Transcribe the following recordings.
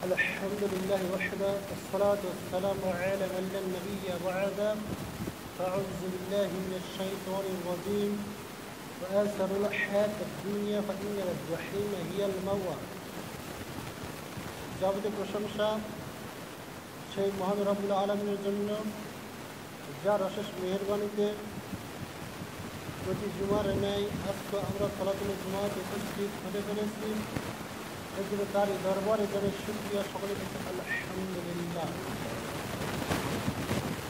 الحمد لله وحده والصلاة والسلام على من لا نبي بعده فأعوذ بالله من الشيطان الرجيم وآثر الحياة الدنيا فإن الجحيم هي المأوى যাবতীয় প্রশংসা সেই মহান রব্বুল আলামিনের জন্য যার অশেষ মেহেরবানিতে প্রতি জুমার ন্যায় আজকে আমরা সালাতুল জুমাতে উপস্থিত হতে পেরেছি। এজন্য তার দরবারে যারা শুকরিয়া সকলে কাছে আলহামদুলিল্লাহ।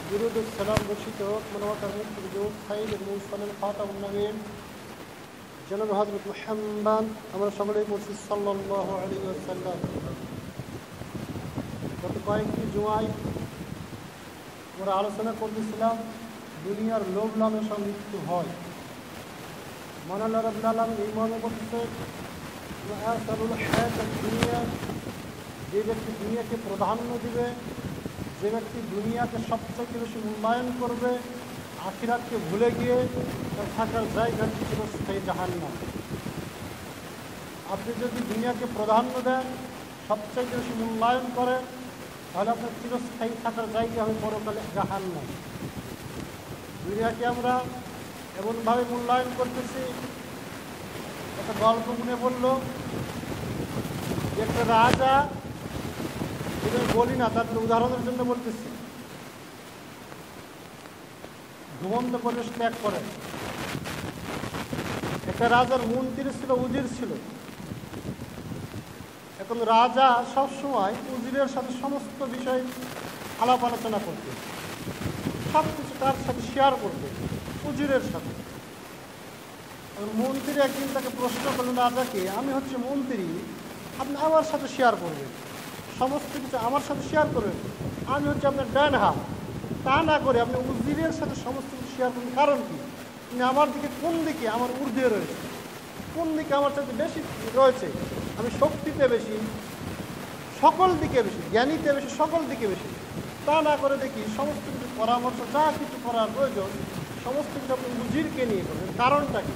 দুরূদ ও সালাম বর্ষিত হোক মানবতার মুক্তিযোদ্ধা সাইয়্যিদুল মুরসালিন খাতামুন নবীয়্যিন জনাব হযরত মুহাম্মদ আমরা সকলেই পড়ছি সাল্লাল্লাহু আলাইহি ওয়াসাল্লাম। গত কয়েকটি জুমায় আমরা আলোচনা করতেছিলাম দুনিয়ার লোভ লালসা মৃত্যু হয়। মহান আল্লাহ রাব্বুল আলামিন এই মর্মে বলতেছে দুনিয়া, যে ব্যক্তি দুনিয়াকে প্রাধান্য দিবে, যে ব্যক্তি দুনিয়াকে সবচেয়ে বেশি মূল্যায়ন করবে, আখিরাতকে ভুলে গিয়ে তার থাকার জায়গা চিরস্থায়ী জাহান্নাম। আপনি যদি দুনিয়াকে প্রাধান্য দেন, সবচেয়ে বেশি মূল্যায়ন করেন, তাহলে আপনার চিরস্থায়ী থাকার জায়গা হবে পরকালে জাহান্নাম। দুনিয়াকে আমরা এমনভাবে মূল্যায়ন করতেছি, একটা গল্প মনে পড়ল যে একটা রাজা, এটা বলি না, তার উদাহরণের জন্য বলতেছি, ঘুমন্ত পরিবেশ ত্যাগ করে। একটা রাজার মন্ত্রী ছিল, উজির ছিল। এখন রাজা সবসময় উজিরের সাথে সমস্ত বিষয় আলাপ আলোচনা করতে, সব কিছু তার সাথে শেয়ার করবে উজিরের সাথে। মন্ত্রী একদিন তাকে প্রশ্ন করলেন রাজাকে, আমি হচ্ছে মন্ত্রী, আপনি আমার সাথে শেয়ার করবেন, সমস্ত কিছু আমার সাথে শেয়ার করবেন, আমি হচ্ছে আপনার ডান হাত, তা না করে আপনি উজিরের সাথে সমস্ত কিছু শেয়ার করবেন। কারণ কি? আমার দিকে কোন দিকে আমার ঊর্ধ্বে রয়েছে, কোন দিকে আমার সাথে বেশি রয়েছে, আমি শক্তিতে বেশি, সকল দিকে বেশি, জ্ঞানীতে বেশি, সকল দিকে বেশি। তা না করে দেখি সমস্ত কিছু পরামর্শ, যা কিছু করার প্রয়োজন সমস্ত কিছু আপনি উজিরকে নিয়ে করবেন। কারণটা কি?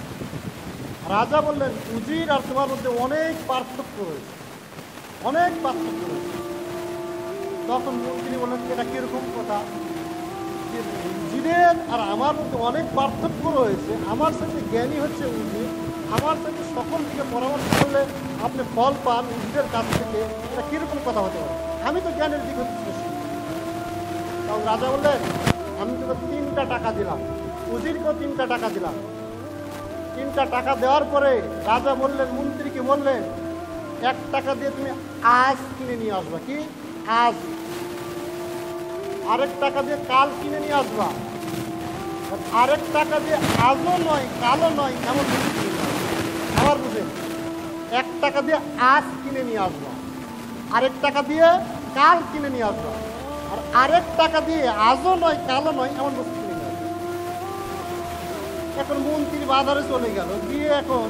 রাজা বললেন, উজির আর তোমার মধ্যে অনেক পার্থক্য রয়েছে, অনেক পার্থক্য রয়েছে। তখন মন্ত্রী বললেন, এটা কিরকম কথা? যে উজিরের আর আমার মধ্যে অনেক পার্থক্য রয়েছে, আমার সাথে জ্ঞানী হচ্ছে উজির, আমার সাথে সকল দিকে পরামর্শ করলে আপনি ফল পান উজিরের কাছ থেকে, এটা কিরকম কথা হতে পারে? আমি তো জ্ঞানের দিক হচ্ছে বেশি। তখন রাজা বললেন, আমি তোকে 3টা টাকা দিলাম, উজিরকেও 3টা টাকা দিলাম। 3টা টাকা দেওয়ার পরে রাজা বললেন, মন্ত্রীকে বললেন, 1 টাকা দিয়ে তুমি আজ কিনে নিয়ে আসবা। কি? আজ। আরেক টাকা দিয়ে কাল কিনে নিয়ে আসবা। আরেক টাকা দিয়ে আজও নয় কালও নয় এমন আবার বুঝেন, 1 টাকা দিয়ে আজ কিনে নিয়ে আসবা, আরেক টাকা দিয়ে কাল কিনে নিয়ে আসবা, আর আরেক টাকা দিয়ে আজও নয় কালও নয় এমন বস্তু কিনে নিয়ে আসবা। এখন মন্ত্রী বাজারে চলে গেল, গিয়ে এখন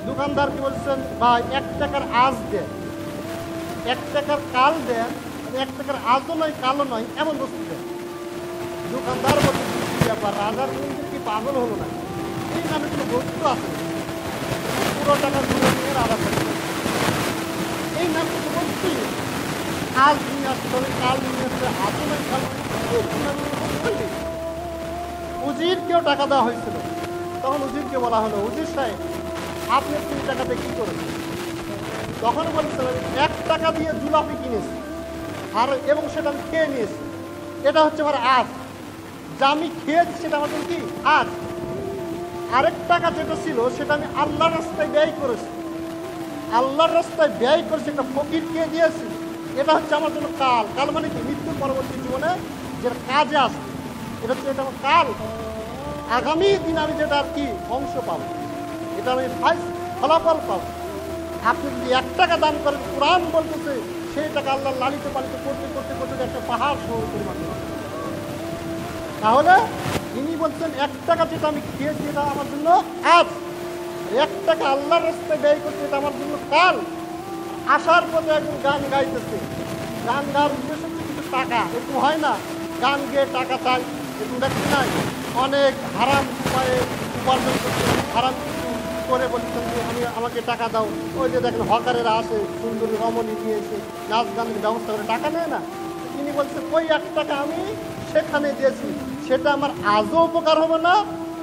দোকানদারকে বলছেন, ভাই 1 টাকার আজ দেন, 1 টাকার কাল দেন, 1 টাকার আজও নয় কালও নয় এমন বস্তু দেন। দোকানদার বলছে, ব্যাপার, রাজার মন্ত্রী কি পাগল হলো না? এই নামে কোনো বস্তু আছে? পুরো টাকা ঘুরে নিয়ে রাজা এই নামে কোনো বস্তু আজ নিয়ে আসতে হবে, কাল নিয়ে আসতে, আজও নয় কাল। উজিরকেও টাকা দেওয়া হয়েছিল। তখন উজিরকে বলা হলো, উজির সাহেব, আপনি 3 টাকাতে কি করেছেন? তখন বলছিলেন, 1 টাকা দিয়ে জুলাপি কিনেছি, আর এবং সেটা আমি খেয়ে নিয়েছি, এটা হচ্ছে আমার আজ, যা আমি খেয়েছি সেটা আমার কি আজ। আরেক টাকা যেটা ছিল সেটা আমি আল্লাহর রাস্তায় ব্যয় করেছি, আল্লাহর রাস্তায় ব্যয় করেছি, একটা ফকিরকে দিয়েছি, এটা হচ্ছে আমার জন্য কাল। কাল মানে কি? মৃত্যুর পরবর্তী জীবনে যেটা কাজে আসবে, এটা হচ্ছে এটা আমার কাল, আগামী দিন আমি যেটা আর কি অংশ পাবো, এটা আমি ফলাফল পাবো। আপনি যদি 1 টাকা দান করেন, কোরআন বলতেছে সেই টাকা আল্লাহ লালিত পালিত করতে করতে করতে একটা পাহাড় শহর পরিমাণ। তাহলে তিনি বলছেন, 1 টাকা যেটা আমি খেয়েছি এটা আমার জন্য আজ, 1 টাকা আল্লাহর রাস্তায় ব্যয় করছে এটা আমার জন্য কাল। আসার পথে একজন গান গাইতেছে, গান গাওয়ার উদ্দেশ্য হচ্ছে কিছু টাকা, একটু হয় না গান গেয়ে টাকা চাই, একটু দেখতে নাই, অনেক হারাম উপায়ে উপার্জন করছে, হারাম কিছু করে বলছেন যে আমাকে টাকা দাও, ওই যে দেখেন হকারেরা আসে সুন্দর রমণী নিয়ে এসে নাচ গানের ব্যবস্থা করে টাকা নেয় না, তিনি বলছেন ওই 1 টাকা আমি সেখানে দিয়েছি, সেটা আমার আজও উপকার হবে না,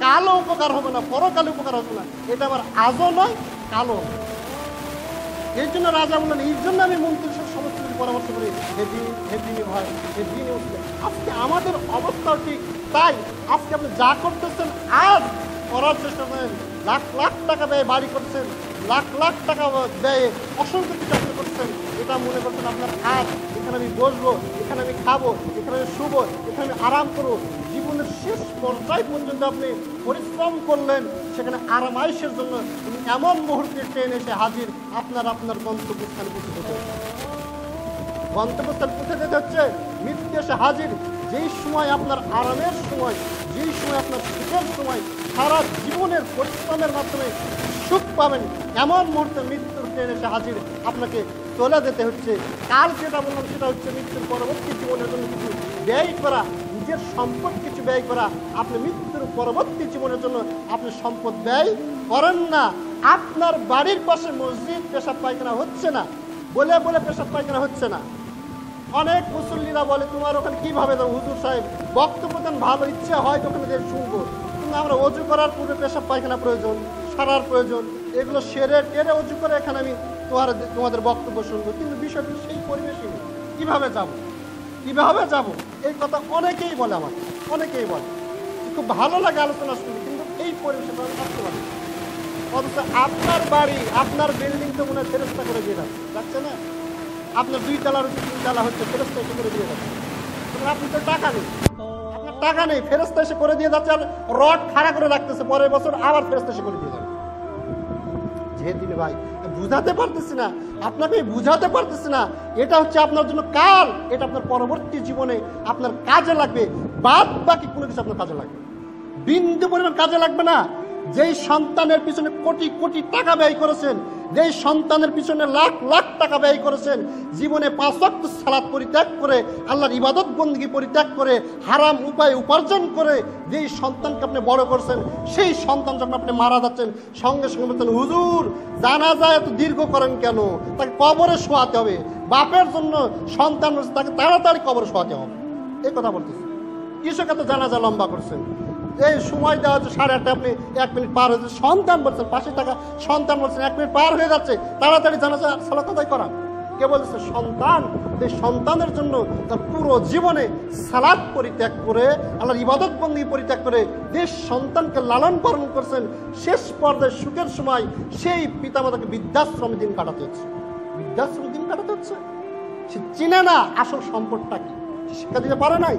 কালও উপকার হবে না, পরকালে উপকার হবে না, এটা আমার আজও নয় কালও। এই জন্য রাজা বললেন, এই জন্য আমি মন্ত্রীর সাথে সমস্ত কিছু পরামর্শ করি, হেদিনী ভাই হেদিনী উঠলে। আজকে আমাদের অবস্থাও ঠিক তাই। আজকে আপনি যা করতেছেন আজ করার চেষ্টা করেন, লাখ লাখ টাকা ব্যয় বাড়ি করছেন, লাখ লাখ টাকা ব্যয়ে অসংখ্য কিছু আপনি করছেন, এটা মনে করছেন আপনার আজ এখানে আমি বসবো, এখানে আমি খাবো, এখানে আমি শুবো, এখানে আমি আরাম করবো। জীবনের শেষ পর্যায় পর্যন্ত আপনি পরিশ্রম করলেন, সেখানে আরামাইশের জন্য এমন মুহূর্তে ট্রেন এসে হাজির, আপনার গন্তব্যস্থানে পৌঁছে যেতে হচ্ছে। গন্তব্যস্থানে পৌঁছে যেতে হচ্ছে, মৃত্যু এসে হাজির। যেই সময় আপনার আরামের সময়, যেই সময় আপনার সুখের সময়, সারা জীবনের পরিশ্রমের মাধ্যমে সুখ পাবেন, এমন মুহূর্তে মৃত্যুর ট্রেন এসে হাজির, আপনাকে চলে যেতে হচ্ছে। কাল যেটা বললাম সেটা হচ্ছে মৃত্যুর পরবর্তী জীবনের জন্য কিছু ব্যয় করা, নিজের সম্পদ কিছু ব্যয় করা। আপনি মৃত্যুর পরবর্তী জীবনের জন্য আপনি সম্পদ ব্যয় করেন না। আপনার বাড়ির পাশে মসজিদ, পেশাব পায়খানা হচ্ছে না বলে বলে পেশাব পায়খানা হচ্ছে না। অনেক মুসল্লিরা বলে তোমার ওখানে কিভাবে যাবো, হুজুর সাহেব বক্তব্য দেন, ভালো ইচ্ছা হয় ওখানে যে শুনবো, কিন্তু আমরা অজু করার পূর্বে পেশাব পায়খানা প্রয়োজন, সারার প্রয়োজন, এগুলো সেরে টেরে অজু করে এখানে আমি তোমাদের বক্তব্য শুনবো, কিন্তু বিষয়টি সেই পরিবেশই নেই। কিভাবে যাব, কিভাবে যাব, এই কথা অনেকেই বলে, আমার অনেকেই বলে, খুব ভালো লাগে আলোচনা শুনতে, কিন্তু এই পরিবেশে আমি থাকতে পারি। অথচ আপনার বাড়ি, আপনার বিল্ডিং তো মনে হয় ফেরস্তা করে দিয়ে যাচ্ছে না, আপনার 2 তলার 3 তলা হচ্ছে, ফেরস্তা এসে করে দিয়ে যাচ্ছে। আপনি তো টাকা নেই, আপনার টাকা নেই, ফেরস্তা এসে করে দিয়ে যাচ্ছে, আর রড খাড়া করে রাখতেছে, পরের বছর আবার ফেরস্তা এসে করে দিয়ে যাবে। যেদিন ভাই বুঝাতে পারতেছি না, আপনাকে বুঝাতে পারতেছি না, এটা হচ্ছে আপনার জন্য কাল, এটা আপনার পরবর্তী জীবনে আপনার কাজে লাগবে, বাদ বাকি কোনো কিছু আপনার কাজে লাগবে, বিন্দু পরিমাণ কাজে লাগবে না। যেই সন্তানের পিছনে কোটি কোটি টাকা ব্যয় করেছেন, যেই সন্তানের পিছনে লাখ লাখ টাকা ব্যয় করেছেন, জীবনে 5 ওয়াক্ত সালাত পরিত্যাগ করে, আল্লাহর ইবাদত বন্দেগী পরিত্যাগ করে, হারাম উপায় উপার্জন করে যেই সন্তানকে আপনি বড় করছেন, সেই সন্তান যখন আপনি মারা যাচ্ছেন, সঙ্গে সঙ্গে বলতেন হুজুর জানাজা এত দীর্ঘ করেন কেন, তাকে কবরে শোয়াতে হবে, বাপের জন্য সন্তান তাকে তাড়াতাড়ি কবরে শোয়াতে হবে, এই কথা বলতেছি। কৃষক এত জানাজা লম্বা করছেন, এই সময় দেওয়া হচ্ছে 8:30, আপনি 1 মিনিট পার হয়েছে, সন্তান বলছেন 5 টাকা, সন্তান বলছেন 1 মিনিট পার হয়ে যাচ্ছে, তাড়াতাড়ি জানাজা সালাত আদায় করা। কে বলছে? সন্তান। এই সন্তানের জন্য তার পুরো জীবনে সালাত পরিত্যাগ করে, আল্লাহর ইবাদত বন্দেগী পরিত্যাগ করে দেশ সন্তানকে লালন পালন করছেন, শেষ পর্যায়ে সুখের সময় সেই পিতামাতাকে বৃদ্ধাশ্রমে দিন কাটাতে হচ্ছে, বৃদ্ধাশ্রমে দিন কাটাতে হচ্ছে। সে চিনে না আসল সম্পদটা কি, শিক্ষা দিতে পারে নাই,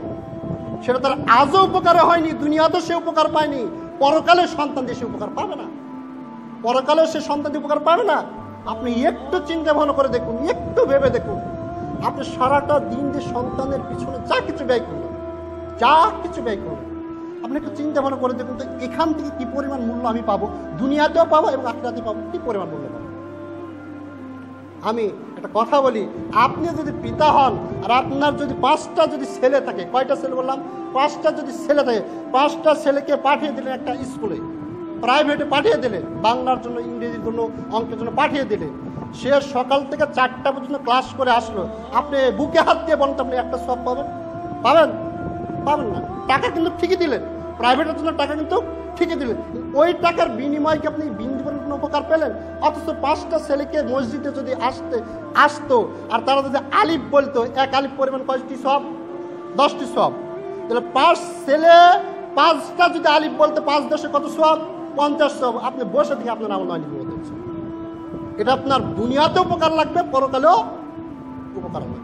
সেটা তার আজও উপকারে হয়নি, দুনিয়াতেও সে উপকার পায়নি, পরকালে সন্তান দিয়ে সে উপকার পাবে না, পরকালে সে সন্তান দিয়ে উপকার পাবে না। আপনি একটু চিন্তা ভাবনা করে দেখুন, একটু ভেবে দেখুন, আপনি সারাটা দিন যে সন্তানের পিছনে যা কিছু ব্যয় করবেন, যা কিছু ব্যয় করবেন, আপনি একটু চিন্তা ভাবনা করে দেখুন তো এখান থেকে কি পরিমাণ মূল্য আমি পাবো, দুনিয়াতেও পাবো এবং আখিরাতেও পাবো, কি পরিমাণ মূল্য পাবো। আমি একটা কথা বলি, আপনি যদি পিতা হন আর আপনার যদি 5টা যদি ছেলে থাকে, কয়টা ছেলে বললাম? 5টা যদি ছেলে থাকে, 5টা ছেলেকে পাঠিয়ে দিলেন একটা স্কুলে, প্রাইভেটে পাঠিয়ে দিলেন, বাংলার জন্য, ইংরেজির জন্য, অঙ্কের জন্য পাঠিয়ে দিলেন, সে সকাল থেকে 4টা পর্যন্ত ক্লাস করে আসলো, আপনি বুকে হাত দিয়ে বলেন তো আপনি একটা সব পাবেন? পাবেন? পাবেন না। টাকা কিন্তু ঠিকই দিলেন, প্রাইভেটের জন্য টাকা কিন্তু ঠিকই দিলেন, ওই টাকার বিনিময়ে কি আপনি বিন্দু পরিমাণ উপকার পেলেন? অথচ 5টা ছেলেকে মসজিদে যদি আসতো আর তারা যদি আলিফ বলতো, 1 আলিফ পরিমাণ কয়টি সব? 10টি সব। তাহলে 5 ছেলে 5টা যদি আলিফ বলতে 5 10 কত সব? 50 সব। আপনি বসে থেকে আপনার আমল আলিফ বলতে হচ্ছে, এটা আপনার দুনিয়াতেও উপকার লাগবে, পরকালেও উপকার লাগবে।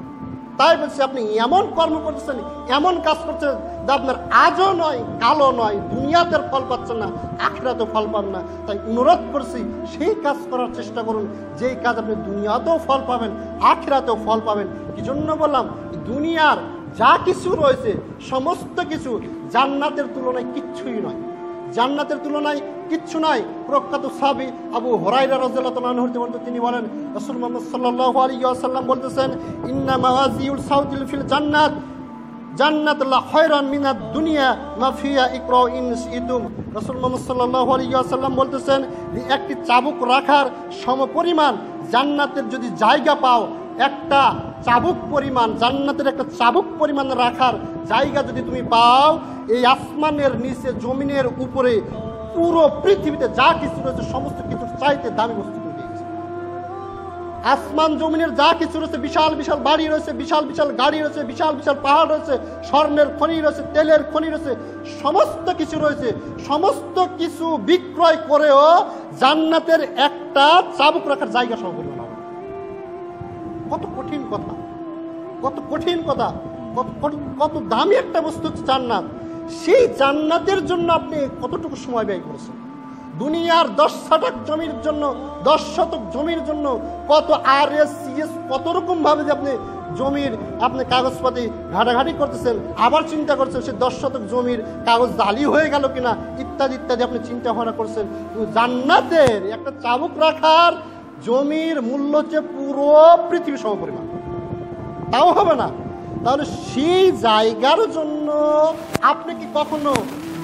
তাই বলছি, আপনি এমন কর্ম করতেছেন, এমন কাজ করছেন যা আপনার আজও নয় কালও নয়, দুনিয়াতে ফল পাচ্ছেন না, আখিরাতেও ফল পান না। তাই অনুরোধ করছি, সেই কাজ করার চেষ্টা করুন যেই কাজ আপনি দুনিয়াতেও ফল পাবেন, আখিরাতেও ফল পাবেন। কি জন্য বললাম, দুনিয়ার যা কিছু রয়েছে সমস্ত কিছু জান্নাতের তুলনায় কিচ্ছুই নয়, জান্নাতের তুলনায় কিচ্ছু নাই। প্রখ্যাত সাহাবী আবু হুরায়রা রাদিয়াল্লাহু তাআলা আনহু হতে তিনি বলেন, রাসূল মুহাম্মদ সাল্লাল্লাহু আলাইহি ওয়াসাল্লাম বলতেছেন, ইন্না মাওয়াজিউল সাউতিল ফিল জান্নাত, জান্নাতুল্লাহ খায়রান মিনাদ দুনিয়া মা ফিহা ইকরাউ ইন শিতুম। রাসূল মুহাম্মদ সাল্লাল্লাহু আলাইহি ওয়াসাল্লাম বলতেছেন যে একটি চাবুক রাখার সমপরিমাণ জান্নাতের যদি জায়গা পাও, একটা চাবুক পরিমাণ, জান্নাতের একটা চাবুক পরিমাণ রাখার জায়গা যদি তুমি পাও, এই আসমানের নিচে জমিনের উপরে পুরো পৃথিবীতে যা কিছু রয়েছে সমস্ত কিছুর চাইতে দামি বস্তু তুমি পেয়েছো। আসমান জমিনের যা কিছু রয়েছে, বিশাল বিশাল বাড়ি রয়েছে, বিশাল বিশাল গাড়ি রয়েছে, বিশাল বিশাল পাহাড় রয়েছে, স্বর্ণের খনি রয়েছে, তেলের খনি রয়েছে, সমস্ত কিছু রয়েছে। সমস্ত কিছু বিক্রয় করেও জান্নাতের একটা চাবুক রাখার জায়গা সমপরিমাণ হবে। কত কঠিন কথা, কত কঠিন কথা, কত দামি একটা বস্তু হচ্ছে জান্নাত। সেই জান্নাতের জন্য আপনি কতটুকু সময় ব্যয় করেছেন? দুনিয়ার 10 শতক জমির জন্য, 10 শতক জমির জন্য কত RS CS কত রকম ভাবে যে আপনি জমির আপনি কাগজপাতি ঘাটাঘাটি করতেছেন, আবার চিন্তা করছেন সে 10 শতক জমির কাগজ জালি হয়ে গেল কিনা, ইত্যাদি ইত্যাদি আপনি চিন্তা ভাবনা করছেন। জান্নাতের একটা চাবুক রাখার জমির মূল্য হচ্ছে পুরো পৃথিবী সমপরিমাণ, তাও হবে না। তাহলে সেই জায়গার জন্য আপনি কি কখনো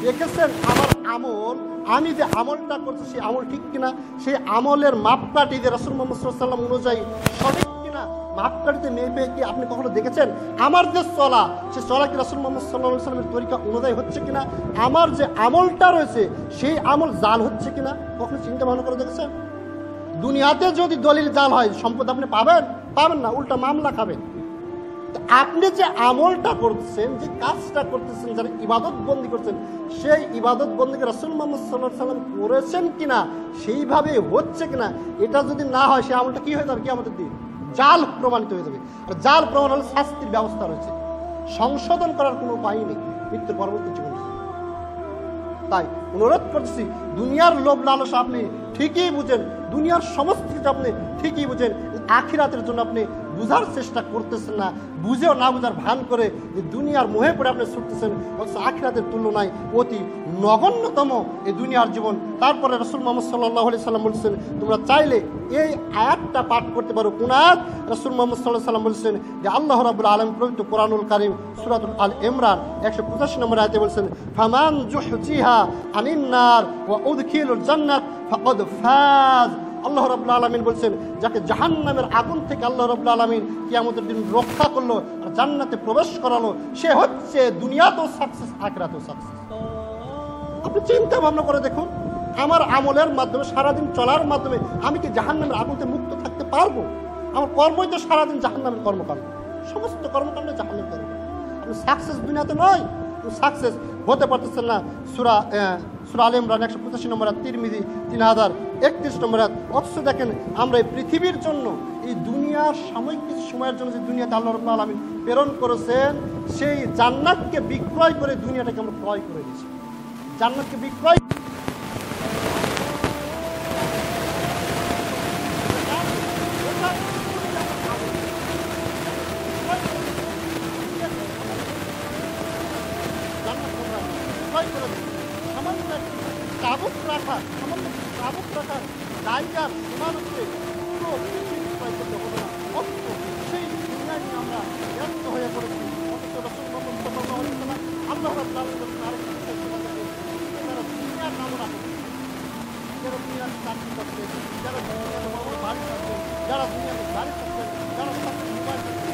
দেখেছেন আমার আমল, আমি যে আমলটা করছি সেই আমল ঠিক কিনা, সেই আমলের মাপকাঠি যে রাসূল মুহাম্মদ সাল্লাল্লাহু আলাইহি ওয়াসাল্লাম অনুযায়ী সঠিক কিনা, মাপকাঠিতে মেপে কি আপনি কখনো দেখেছেন আমার যে চলা, সে চলা কি রাসূল মুহাম্মদ সাল্লাল্লাহু আলাইহি ওয়াসাল্লামের তরিকা অনুযায়ী হচ্ছে কিনা, আমার যে আমলটা রয়েছে সেই আমল জাল হচ্ছে কিনা, কখনো চিন্তা ভাবনা করে দেখেছেন? দুনিয়াতে যদি দলিল জাল হয় সম্পদ আপনি পাবেন না, উল্টা মামলা খাবেন। আপনি যে আমলটা করছেন, যে কাজটা করতেছেন, যারা ইবাদত বন্দি করছেন, সেই ইবাদত বন্দিকে রাসূল মুহাম্মদ সাল্লাল্লাহু আলাইহি ওয়াসাল্লাম করেছেন কিনা, সেইভাবে হচ্ছে কিনা, এটা যদি না হয় সেই আমলটা কি হয়ে যাবে? কিয়ামতের দিন জাল প্রমাণিত হয়ে যাবে। আর জাল প্রমাণ হলে শাস্তির ব্যবস্থা রয়েছে, সংশোধন করার কোনো উপায় নেই মৃত্যুর পরবর্তী জীবনে। তাই অনুরোধ করছি, দুনিয়ার লোভ লালসা আপনি ঠিকই বুঝেন, দুনিয়ার সমস্ত কিছু আপনি ঠিকই বুঝেন, আখিরাতের জন্য আপনি বুঝার চেষ্টা করতেছেন না, বুঝেও না বুঝার ভান করে যে দুনিয়ার মোহে পড়ে আপনি ছুটতেছেন, অথচ আখিরাতের তুলনায় অতি নগণ্যতম এই দুনিয়ার জীবন। তারপরে রাসূল মুহাম্মদ সাল্লাল্লাহু আলাইহি সাল্লাম বলছেন, তোমরা চাইলে এই আয়াতটা পাঠ করতে পারো। কোন আয়াত? রাসূল মুহাম্মদ সাল্লাল্লাহু আলাইহি সাল্লাম বলছেন যে আল্লাহ রাব্বুল আলামিন পবিত্র কোরআনুল কারীম সূরাতুল আল ইমরান 185 নম্বর আয়াতে বলছেন, ফামান জুহজিহা আনিন নার ওয়া উদখিলুল জান্নাত ফাকাদ ফাজ। আল্লাহ রাব্বুল আলামিন বলছেন, যাকে জাহান্নামের আগুন থেকে আল্লাহ রাব্বুল আলামিন কিয়ামতের দিন রক্ষা করলো আর জান্নাতে প্রবেশ করালো, সে হচ্ছে দুনিয়াতেও সাকসেস, আখিরাতেও সাকসেস। আপনি চিন্তা ভাবনা করে দেখুন, আমার আমলের মাধ্যমে, সারাদিন চলার মাধ্যমে আমি কি জাহান্নামের আগুন থেকে মুক্ত থাকতে পারবো? আমার কর্মই তো সারাদিন জাহান্নামের কর্মকাণ্ড, সমস্ত কর্মকাণ্ড জাহান্নামের কর্মকাণ্ড। আপনি সাকসেস দুনিয়াতে নয়, সাকসেস হতে পারতেছেন না। সূরা আল ইমরান 185 নম্বর আয়াত, তিরমিজি 3031 নম্বর আয়াত। অথচ দেখেন আমরা এই পৃথিবীর জন্য, এই দুনিয়ার সাময়িক কিছু সময়ের জন্য যে দুনিয়াতে আল্লাহ রাব্বুল আলামিন প্রেরণ করেছেন, সেই জান্নাতকে বিক্রয় করে দুনিয়াটাকে আমরা ক্রয় করে দিয়েছি। জান্নাতকে বিক্রয় চাবুক রাখার জায়গার সমান হচ্ছে পুরো পৃথিবী ক্রয় করতে হবে না। অথচ সেই দুনিয়ায় নিয়ে আমরা ব্যস্ত হয়ে পড়েছি। অথচ রাসূল মুহাম্মদ সাল্লাল্লাহু আলাইহি ওয়াসাল্লাম আল্লাহ রাব্বুল আলামিনের আরেকটি যারা দুনিয়ার নাম রাখে, যারা দুনিয়ার চাকরি করছে, যারা দুনিয়ার বাড়ি থাকছে, যারা দুনিয়াতে গাড়ি থাকছে, যারা মোবাইল থাকছে,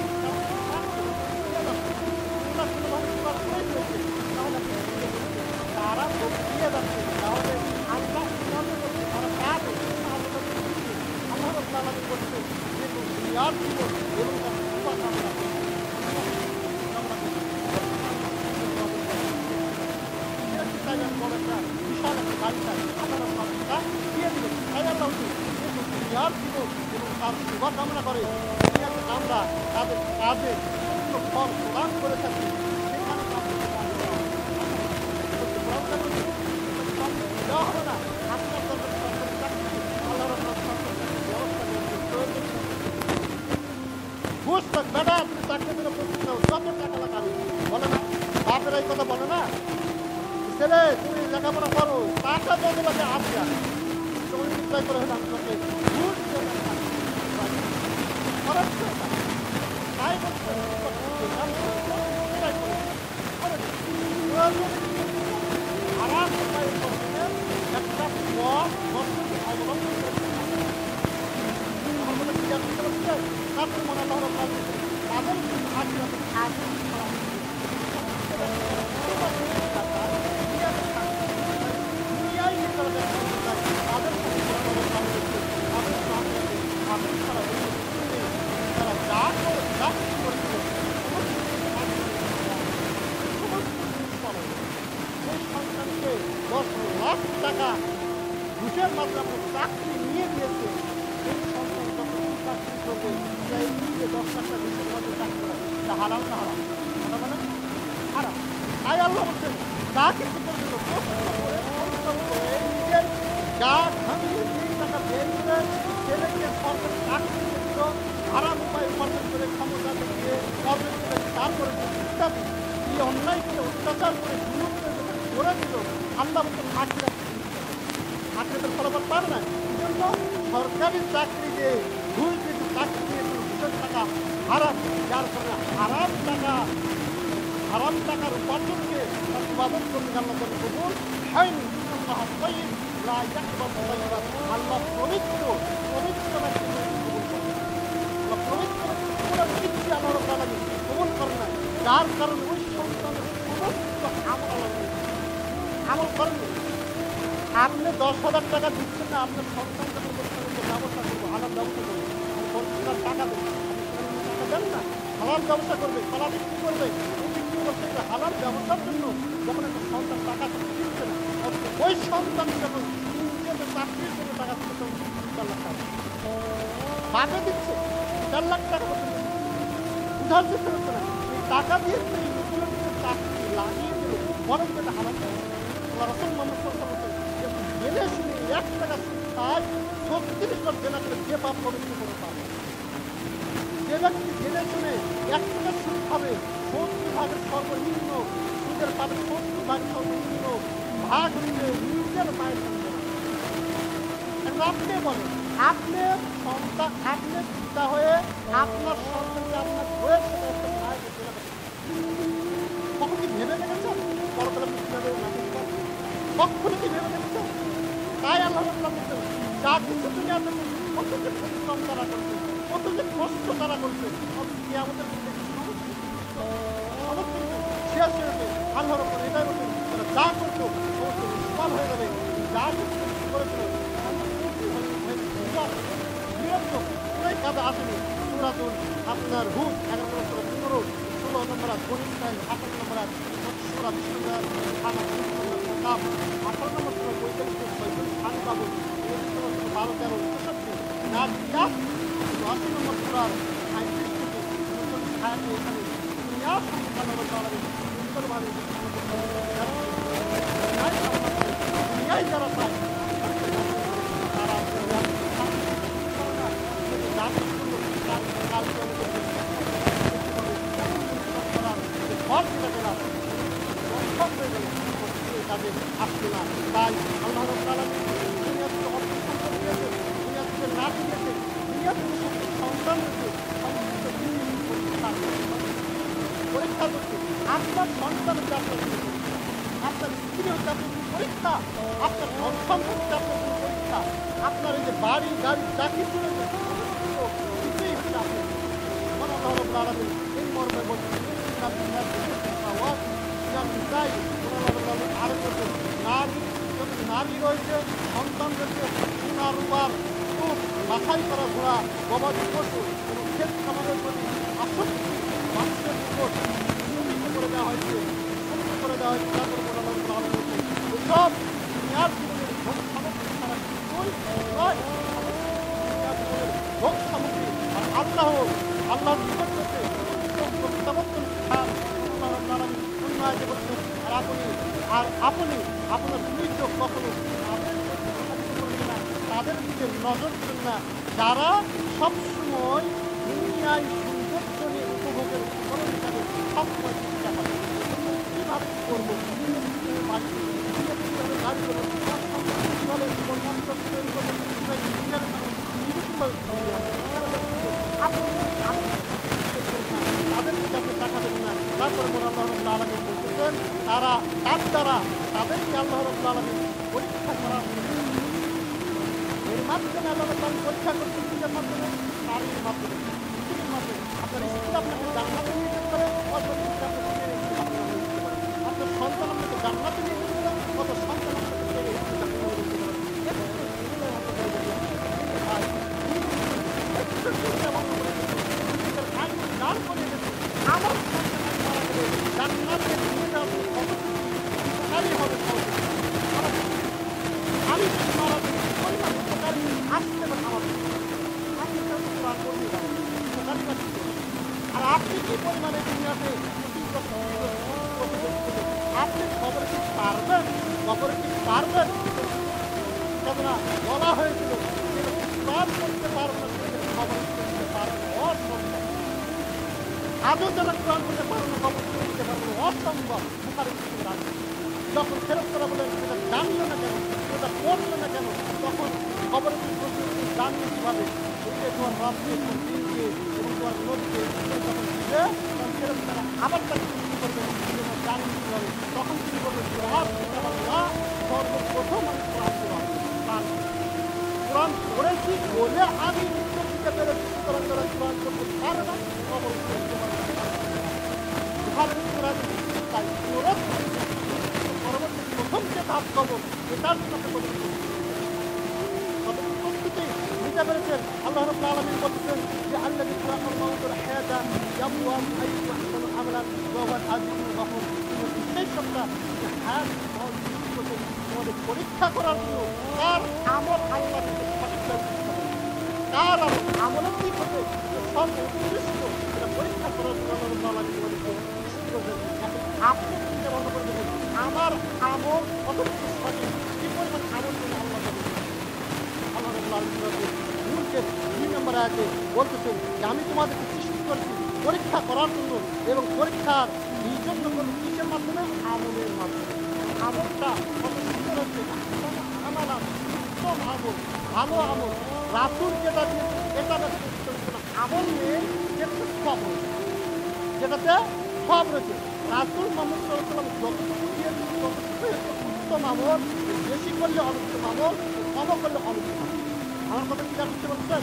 তারা তো দিয়ে যাচ্ছে। তাহলে আমরা তারা পাবে, আল্লাহ রাব্বুল আলামিন বলছে যে দুনিয়ার জীবন এবং তার উপাদানরা বিশাল একটা গাড়ি চাই, আল্লাহ রাব্বুল আলামিন দিয়ে দিলেন। তাই আল্লাহ দুনিয়ার জীবন এবং তার শুভ কামনা করে আমরা তাদের কাজে ফল প্রদান করে থাকি। বাপের এই কথা বলে না, ছেলে তুমি লেখাপড়া করো, টাকা তো তোমাকে আসবে করে হলে আমি তোমাকে তাই আগে টাকা ঘুষের মাধ্যমে চাকরি নিয়ে দিয়েছে, এই সন্তান যখন চাকরি করবে সেই 10 লাখ টাকা ঘুষের মাধ্যমে চাকরি করা এটা হারাম না হারাম? কথা বলেন হারাম। তাই আল্লাহ বলছেন যা কিছু করবে কষ্ট করে পরিশ্রম করে নিজের যা ঘামিয়ে যেই টাকা বের করে ছেলেকে সরকারি চাকরি দিল, হারাম উপায় উপার্জন করে ক্ষমতা দেখিয়ে অর্জন করে তারপরে ইত্যাদি এই অন্যায়কে অত্যাচার করে জুলুম করে দিল, আল্লাহ বলছেন আখেরাতের ফলাফল পার না। এই জন্য সরকারি চাকরি দিয়ে ঘুষ দিয়ে চাকরি দিয়ে ঘুষের টাকা হারাম, যার কারণে হারাম টাকার উপার্জনকে ইবাদত করতে আল্লাহ কবুল হয়নি। আল্লাহ পবিত্র কবুল করে না, যার কারণে ওই সন্তানের সমস্ত আমল করেন। আপনি 10,000 টাকা দিচ্ছেন না, আপনার সন্তান যখন ব্যবস্থা করবো, হালাল ব্যবস্থা করবো, টাকা দেবেন, টাকা দেন না, হালাল ব্যবস্থা করবে, কলা বিক্রি করবে, বিক্রি করতে গেলে হালাল ব্যবস্থার জন্য যখন একটা সন্তান টাকা দিচ্ছে না, ওই সন্তান যখন নিজেদের চাকরির জন্য টাকা দিচ্ছে তখন 4 লাখ টাকা বাপে দিচ্ছে, 4 লাখ টাকা উধার চেষ্টা করছে না, এই টাকা দিয়ে এই নতুন চাকরি লাগিয়ে দিল, বরং এটা হালাল রসুল মোহাম্মদ জেনে শুনে 1 টাকা শিক্ষায় 36 বার জেনা করে যে পাপ পবিত্র করে পাবে। যে ব্যক্তি জেনে শুনে 1 টাকা সুদ খাবে 70 ভাগের সর্বনিম্ন সুদের পাবে 70 ভাগের সর্বনিম্ন ভাগ হচ্ছে নিজের মায়ের সন্তান। আপনি বলেন আপনার সন্তান, আপনি পিতা হয়ে আপনার সন্তানকে আপনার বয়স একটা মায়ের কখন কি ভেবে দেখেছেন পরকালে কিভাবে কখনো কি ভেবে দেখেছেন? তাই আল্লাহ বলছেন যা কিছু তুমি আপনার কত যে পরিশ্রম তারা করছে, কত যে কষ্ট তারা করছে, আমাদের সমস্ত শেষ হয়েছে আল্লাহর উপর। এটাই বলছেন তারা যা করতো সমস্ত নিষ্ফল হয়ে যাবে, যা কিছু করেছিল পুরাই কাজে আসেনি। সুরাতুল আপনার হুদ 11 নম্বর 15, 16 নম্বর 29, 18 নম্বর সুরা 20 নম্বর 18 নম্বর সুরা 45, 46 খানবাবু 12, 13, 64 নাজিয়া 80 নম্বর সুরার 35 থেকে 39 আয়াতে এখানে দুনিয়া সম্পূর্ণভাবে চলাবে সুন্দরভাবে দুনিয়ায় যারা চায় তারা কাজে আসছে না। তাই আল্লাহ রাব্বুল আলামিন দুনিয়া থেকে অর্থ সম্পদ দিয়েছে, দুনিয়া থেকে নাতি দিয়েছে, দুনিয়া থেকে সন্তান দিয়েছে, সমস্ত পরীক্ষা করছে। আপনার সন্তান হচ্ছে আপনার আপনার স্ত্রী হচ্ছে আপনার পরীক্ষা, আপনার সন্তান হচ্ছে আপনার পরীক্ষা, আপনার এই যে বাড়ি গাড়ি যা কিছু রয়েছে কিছুই হচ্ছে আপনার। আল্লাহ রাব্বুল আলামিন এই মর্মে বলছেন নারী রয়েছে, সন্তান রয়েছে, সোনা রূপার খুব বাছাই করা ঘোড়া, গবাদি পশু এবং ক্ষেত খামারের প্রতি আসক্তি মানুষের উপর সীমিত করে দেওয়া হয়েছে, সীমিত করে দেওয়া হয়েছে। তারপর সব দুনিয়ার জীবনের ভোগ সামগ্রী ছাড়া কিছুই নয়, ভোগ সামগ্রী। আর আল্লাহর জীবন করতে প্রত্যাবর্তন খান বলছেন। আর আপনি আপনার দুই চোখ কখনো তাদের দিকে নজর দেবেন না যারা সবসময় দুনিয়ায় সৌন্দর্য নিয়ে উপভোগের উপকরণ হিসাবে সবসময় চেষ্টা করে। কীভাবে করবো গাড়ি করবো কীভাবে জীবনযাত্রা তৈরি করবো, তাদের দিকে আপনি টাকা দেবেন না। তারপরে আল্লাহ রাব্বুল আলামিন বলতেছেন তারা তার দ্বারা তাদেরকে আল্লাহ রাব্বুল আলামিন পরীক্ষা করা, এর মাধ্যমে আল্লাহ রাব্বুল আলামিন পরীক্ষা করছেন কিসের মাধ্যমে? নারীর মাধ্যমে, স্ত্রীর মাধ্যমে। আপনার স্ত্রী আপনাকে জান্নাতে নিয়ে যেতে পারে, আপনি কি পরিমাণে দুনিয়াতে আপনি খবরে কি পারবেন? খবরে কি পারবেন? কেননা বলা হয়েছিল প্রাণ করতে পারবে না, খবর করতে পারবে অসম্ভব। আজও যারা প্রাণ করতে পারবে না, খবর করতে পারবে অসম্ভব। যখন ফেরত করা বলে সেটা জানলো না কেন, সেটা পড়লো না কেন, তখন খবরের প্রস্তুতি জানবে কিভাবে? তোমার রাতকে, তোমার দিনকে এবং তোমার নদীকে যখন দিবে তখন ফেরত তারা আবার তাকে কি করবে জানবে কিভাবে? তখন তিনি বলবেন সর্বপ্রথম আমি কোরআন করেছি বলে আমি উত্তর দিতে পেরেছি। সুতরাং তারা কোরআন করতে পারে না, খবর করতে পারে না। তাই পরবর্তী প্রথম যে ধাপ খবর এটার সাথে প্রস্তুতি নিতে পেরেছেন। আল্লাহ রাব্বুল আলামিন বলছেন যে আল্লাযী খালাকাল মাউতা ওয়াল হায়াতা লিয়াবলুয়াকুম আইয়ুকুম আহসানু আমালান ওয়া হুয়াল আজিজুল গফুর। সেই সত্তা যে হায়াত আমাদের পরীক্ষা করার জন্য কার আমল আল্লাহ থেকে কার আমলের দিক হতে সর্বোৎকৃষ্ট এটা পরীক্ষা করার জন্য আল্লাহ রাব্বুল আলামিন আপনি চিন্তা ভাবনা করে দেখুন আমার আমল কতটুকু সঠিক, কি পরিমাণ আমল করে আল্লাহ মূর্খের 2 নম্বর আয়াতে বলতেছেন যে আমি তোমাদেরকে সৃষ্টি করেছি পরীক্ষা করার জন্য এবং পরীক্ষার এই জন্য করবো কিসের মাধ্যমে? আমলের মাধ্যমে। আমলটা কত সুন্দর হচ্ছে, উত্তম আমল, ভালো আমল। রাসূল যেটা দিয়েছে এটা আমল নিয়ে যেটাতে সব রয়েছে, যেটাতে সব রয়েছে। রাসূল মুহাম্মদ সাল্লাল্লাহু আলাইহি ওয়াসাল্লাম যতটুকু দিয়েছেন ততটুকুই উত্তম আমল, বেশি করলে অনুত্তম আমল, কম করলে অনুত্তম আমল। আমার কথা কি বুঝতে পারছেন?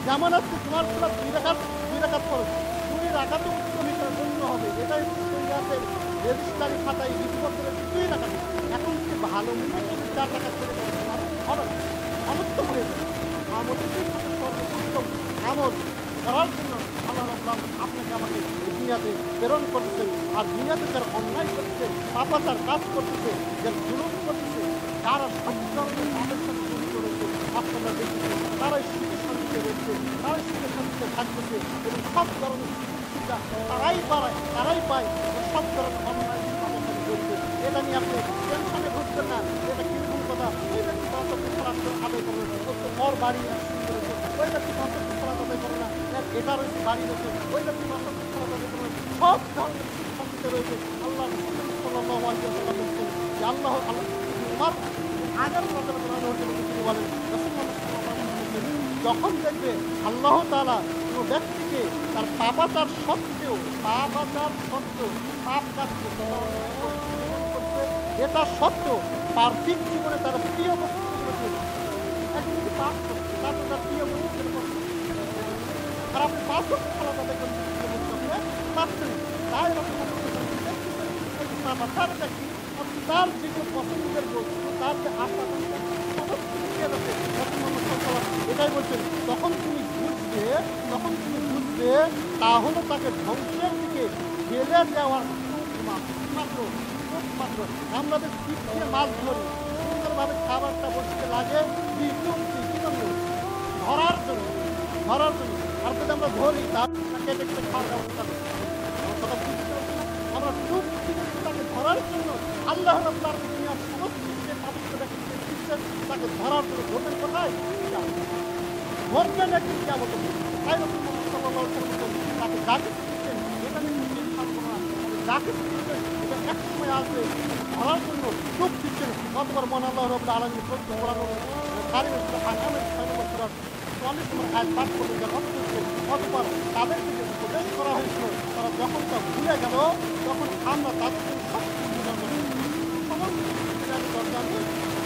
যেমন আজকে তোমার পুরো 2 রাকাত পড়ো, 2 রাকাতে উত্তম হিসেবে গণ্য হবে। এটাই শরীয়তের রেজিস্ট্রারি খাতায় লিপিবদ্ধ 2 রাকাত। এখন যদি ভালো মনে করে 4 রাকাত করে হবে অনুত্তম হয়ে যাবে। আমলের সর্বোত্তম আমল করার জন্য আল্লাহ রাব্বুল আপনাকে আমাকে দুনিয়াতে প্রেরণ করতেছেন। আর দুনিয়াতে যারা অন্যায় করতেছে, পাপাচার কাজ করতেছে, যারা জুলুম করতেছে, যারা সব ধরনের পাপের সাথে জড়িত রয়েছে, আপনারা দেখতেছেন তারাই সুখে শান্তিতে রয়েছে, তারাই সুখে শান্তিতে থাকতেছে এবং সব ধরনের সুবিধা তারাই পায় সব ধরনের অন্যায় পাপাচার করছে। এটা নিয়ে আপনি টেনশনে ঘুরছেন না। এটা কিরকম কথা? ওই ব্যক্তি আদায় করবেন, ওর বাড়ি ওই ব্যক্তি আদায় করে না, এটা রয়েছে বাড়ি রয়েছে, ওই ব্যক্তি আদায় করবেন, সব ধরনের শান্তিতে রয়েছে। আল্লাহ সাল্লাল্লাহু আলাইহি ওয়াসাল্লাম বলছেন যে আল্লাহ আমার আগের তিনি বলেন যখন দেখবে আল্লাহ তাআলা কোনো ব্যক্তিকে তার পাপাচার সত্ত্বেও পাপ কাজ করছে, এটা সত্ত্বেও পার্থিব জীবনে তার প্রিয় বস্তু একদিকে পাপ করছে, তারপর তার প্রিয় বস্তু আর আপনি 5 বছর খেলা তাদের পাচ্ছেন। তাই তার ব্যক্তি তার যেগুলো পছন্দের বস্তু, তার যে আশা এটাই বলছেন তখন তুমি বুঝবে তাহলে তাকে ধ্বংসের দিকে ঢেলে দেওয়ার মাত্র। আমরা যে ছিপ দিয়ে মাছ ধরি, সুন্দরভাবে খাবারটা বসতে লাগে ধরার জন্য। আর যদি আমরা ধরি তার কেটে কেটে খাওয়ার ব্যবস্থা করি। আমরা খুব তাকে ধরার জন্য আল্লাহ রাব্বুল আলামিন দুনিয়ার সমস্ত যে পবিত্র ব্যক্তিকে দিচ্ছেন তাকে ধরার জন্য ধরবেন কোথায়? ধরবেন একদিন কিয়ামতের দিন। তাই রাসূলুল্লাহ সাল্লাল্লাহু আলাইহি ওয়াসাল্লাম তাকে যাকে দিচ্ছেন এটা নিয়ে চিন্তা করো না, যাকে দিচ্ছেন এটা এক সময় আসবে ধরার জন্য খুব দিচ্ছেন। কতবার মন আল্লাহ রাব্বুল আলামিন প্রশ্ন করানো কারিমের সূরা আনামের 6 নম্বর সূরা 44 নম্বর আয়াত পাঠ করবেন যে কতবার তাদেরকে যে উপদেশ করা হয়েছিল তারা যখন তা ভুলে গেল তখন আমরা তাদের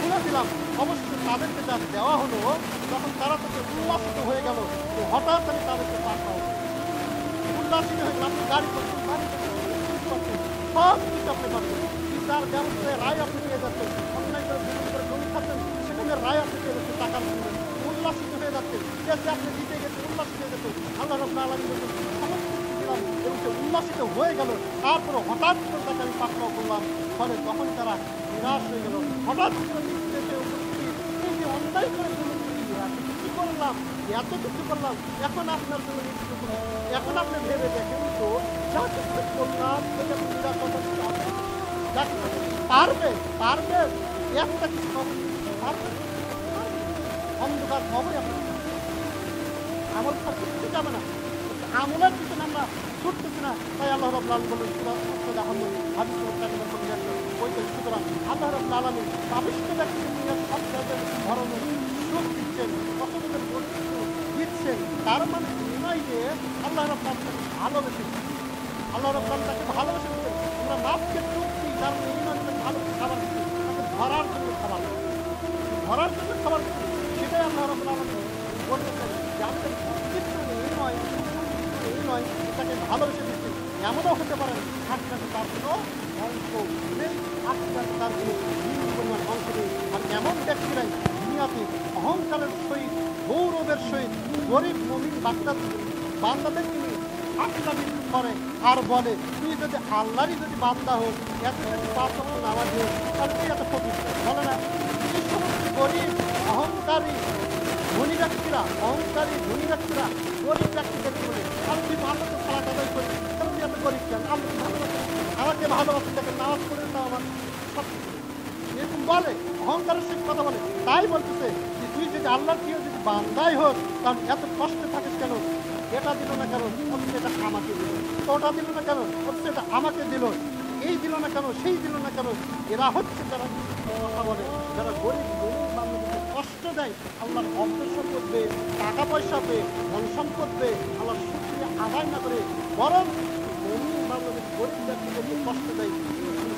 ভুলে দিলাম। অবশ্যই তাদেরকে যা দেওয়া হলো তখন তারা তাকে উল্লাসিত হয়ে গেল। হঠাৎ আমি তাদেরকে পাঠাও উল্লাসিত হয়ে গেল। আপনি গাড়ি করছেন, সব কিছু আপনি পাচ্ছেন, বিচার ব্যবস্থায় রায় আপনি পেয়ে যাচ্ছেন, অন্যায় করে বিরোধী করে জমি খাচ্ছেন, সেখানে রায় আপনি পেয়ে যাচ্ছেন, টাকার জন্য উল্লাসিত হয়ে যাচ্ছেন, দেশে আপনি দিতে গেছেন, উল্লাসিত হয়ে যাচ্ছেন। আল্লাহ রাব্বুল আলামিন এবং সে উল্লাসিত হয়ে গেল। তারপরে হঠাৎ করে তাকে আমি পাকড়াও করলাম, ফলে তখন তারা নিরাশ হয়ে গেল। হঠাৎ করে অন্যায় করে কি করেন করলাম, এত কিছু করলাম, এখন আপনার জন্য মৃত্যু করলাম। এখন আপনি ভেবে দেখেন তো, যা কিছু করলাম এটা আপনি নিরাপত্তা পাবেন, যা কিছু পারবে পারবে একটা কিছু পারবে, অন্ধকার খবরই আপনার আমল কিচ্ছু যাবে না। আমলের পিছনে আমরা ছুটতেছি না, তাই আল্লাহ রাব্বুল আলামিন বলেন সুতরাং আল্লাহ রাব্বুল আলামিন পাপিষ্ঠ ব্যক্তিকে নিয়ে সব জায়গায় ধরনের সুখ দিচ্ছেন, কতদের বৈশিষ্ট্য দিচ্ছেন। তার মানে এই নয় যে আল্লাহ রাব্বুল আলামিন ভালোবেসে, আল্লাহ রাব্বুল আলামিন তাকে ভালোবেসে দিচ্ছেন। আমরা মাপকে চোখ দিই, তার মানে এই নয় ভালো খাবার দিচ্ছি, তাকে ধরার জন্য খাবার, ধরার জন্য খাবার দিচ্ছি। সেটাই আল্লাহ রাব্বুল আলামিন বলতেছেন যে আপনার এই নয়, এই নয়, তাকে ভালোবেসে দিচ্ছেন। এমনও হতে পারে আপনাকে তার কোনো অংশ নেই, আপনাকে তার কোনো পরিমাণ অংশ নেই। আর এমন ব্যক্তিরাই দুনিয়াতে অহংকারের সহিত, গৌরবের সহিত গরিব মুমিন বান্দাদেরকে নিয়ে আটলামি করে আর বলে, তুই যদি আল্লাহরই যদি বান্দা হোক, এত যদি পাপ নামাজ হোক, তাহলে তুই এত ফকির বলে না। এই সমস্ত গরিব অহংকারী ধনী ব্যক্তিরা, অহংকারী ধনী ব্যক্তিরা গরিব ব্যক্তিদেরকে বলে, আমি তুই ভালো তো খারাপ আদায় করি, তাহলে তুই এত গরিব কেন, আমি ভালোবাসি, আমাকে ভালোবাসি, তাকে নামাজ করে তাও আমার সব এরকম বলে, অহংকারের সে কথা বলে। তাই বলতেছে যে তুই যদি আল্লাহর প্রিয় যদি বান্দাই হোক, কারণ এত কষ্টে থাকিস কেন, এটা দিল না কেন, অথচ এটা আমাকে দিল, ওটা দিল না কেন, অথচ এটা আমাকে দিল, এই দিল না কেন, সেই দিল না কেন। এরা হচ্ছে যারা কথা বলে, যারা গরিব গরিব বান্ধবকে কষ্ট দেয়, আল্লাহর অর্থ সম্পদ পেয়ে, টাকা পয়সা পেয়ে, ধন সম্পদ পেয়ে আল্লাহর শুকরিয়া আদায় না করে, বরং গরিব বান্ধবের গরিব ব্যক্তিদেরকে কষ্ট দেয়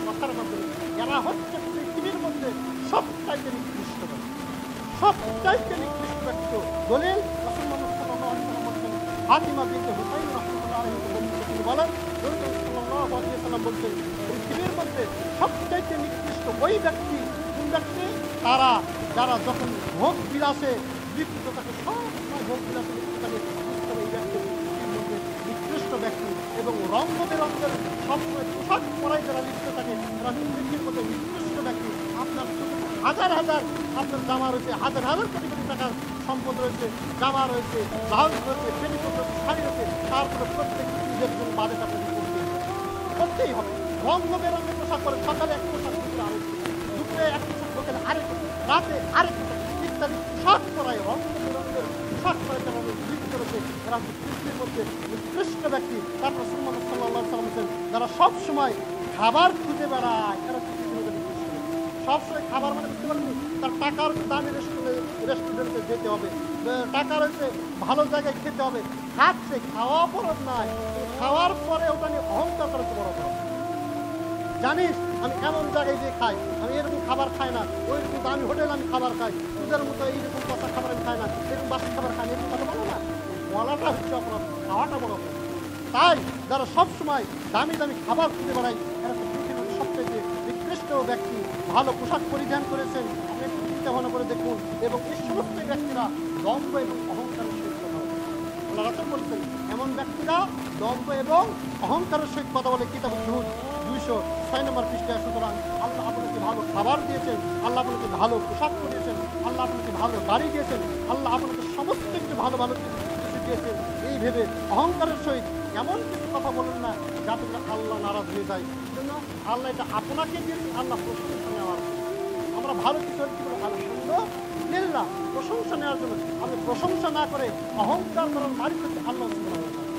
কথার মাধ্যমে। এরা হচ্ছে পৃথিবীর মধ্যে সবচাইতে নিকৃষ্ট ব্যক্তি, সবচাইতে নিকৃষ্ট ব্যক্তি। দলিল রাসূলুল্লাহ সাল্লাল্লাহু আলাইহি ওয়াসাল্লাম বলেন, ফাতিমা বিনতে হুসাইন রাহমাতুল্লাহি আলাইহি তিনি বলেন, রাসূলুল্লাহ সাল্লাল্লাহু আলাইহি ওয়াসাল্লাম বলছেন, পৃথিবীর মধ্যে সবচাইতে নিকৃষ্ট ওই ব্যক্তি, কোন ব্যক্তি, তারা যারা যখন ভোগ বিলাসে লিপ্ত থাকে, সবসময় ভোগ বিলাসে লিপ্ত থাকে, এই ব্যক্তি পৃথিবীর মধ্যে নিকৃষ্ট ব্যক্তি। এবং রঙ বেরঙের সবসময় পোশাক পরায় যারা লিপ্ত থাকে, তারা পৃথিবীর মধ্যে নিকৃষ্ট ব্যক্তি। আপনার হাজার হাজার আপনার জামা রয়েছে, হাজার হাজার কোটি কোটি টাকার সম্পদ রয়েছে, জামা রয়েছে, ব্লাউজ রয়েছে, পেটিকোট রয়েছে, শাড়ি রয়েছে, তারপরে প্রত্যেক নিজের জন্য বাজেট আপনাকে করতেই হবে। রঙ বেরঙের পোশাক করে, সকালে এক পোশাক, দুপুরে এক পোশাক, বিকেলে আরেক, রাতে আরেক পোশাক ইত্যাদি পোশাক পরায়, রঙ বেরঙের পোশাক পরায় যারা লিপ্ত রয়েছে, এরা পৃথিবীর মধ্যে নিকৃষ্ট ব্যক্তি। তারপর রাসূলুল্লাহ সাল্লাল্লাহু আলাইহি ওয়াসাল্লাম বলেছেন, যারা সবসময় খাবার খুঁজে বেড়ায়, এরা পৃথিবীর মধ্যে নিকৃষ্ট। সবসময় খাবার মানে বুঝতে পারেন, তার টাকার দামি রেস্টুরেন্টে যেতে হবে, টাকা রয়েছে, ভালো জায়গায় খেতে হবে, খাচ্ছে, খাওয়া পরব নাই, খাওয়ার পরে ওটা নিয়ে অহংকার করে বড় বড়, জানিস আমি এমন জায়গায় গিয়ে খাই, আমি এরকম খাবার খাই না, ওইরকম দামি হোটেল আমি খাবার খাই, ওদের মতো এইরকম কথা খাবার আমি খাই না, এরকম বাসি খাবার খাই, এরকম কথা বলো না, বলাটা হচ্ছে অপরাধ, খাওয়াটা বড় অপরাধ। তাই যারা সবসময় দামি দামি খাবার খুঁজে বেড়ায়, এরা পৃথিবীর সবচেয়ে নিকৃষ্ট ব্যক্তি। ভালো পোশাক পরিধান করেছেন, আপনি একটু চিন্তা ভাবনা করে দেখুন। এবং এই সমস্ত ব্যক্তিরা দম্ভ এবং অহংকারের সহিত কথা বলে। আল্লাহ রাসূল বলছেন, এমন ব্যক্তিরা দম্ভ এবং অহংকারের সহিত কথা বলে। কিতাব জুহুদ 206 নম্বর পৃষ্ঠায়। সুতরাং আল্লাহ আপনাকে ভালো খাবার দিয়েছেন, আল্লাহ আপনাকে ভালো পোশাক পরিয়েছেন, আল্লাহ আপনাকে ভালো গাড়ি দিয়েছেন, আল্লাহ আপনাকে সমস্ত কিছু ভালো ভালো কিছু দিয়েছেন। এই ভেবে অহংকারের সহিত এমন কিছু কথা বলেন না যাতে আল্লাহ নারাজ হয়ে যায়। জন্য আল্লাহ এটা আপনাকে দিয়েছেন, আল্লাহ প্রশংসা নেওয়ার জন্য। আমরা ভালো কিছু কি করে ভালো সুন্দর নিল্লাহ প্রশংসা নেওয়ার জন্য। আমি প্রশংসা না করে অহংকার করার মালিক হচ্ছে আল্লাহ সুবহানাহু ওয়া তাআলা।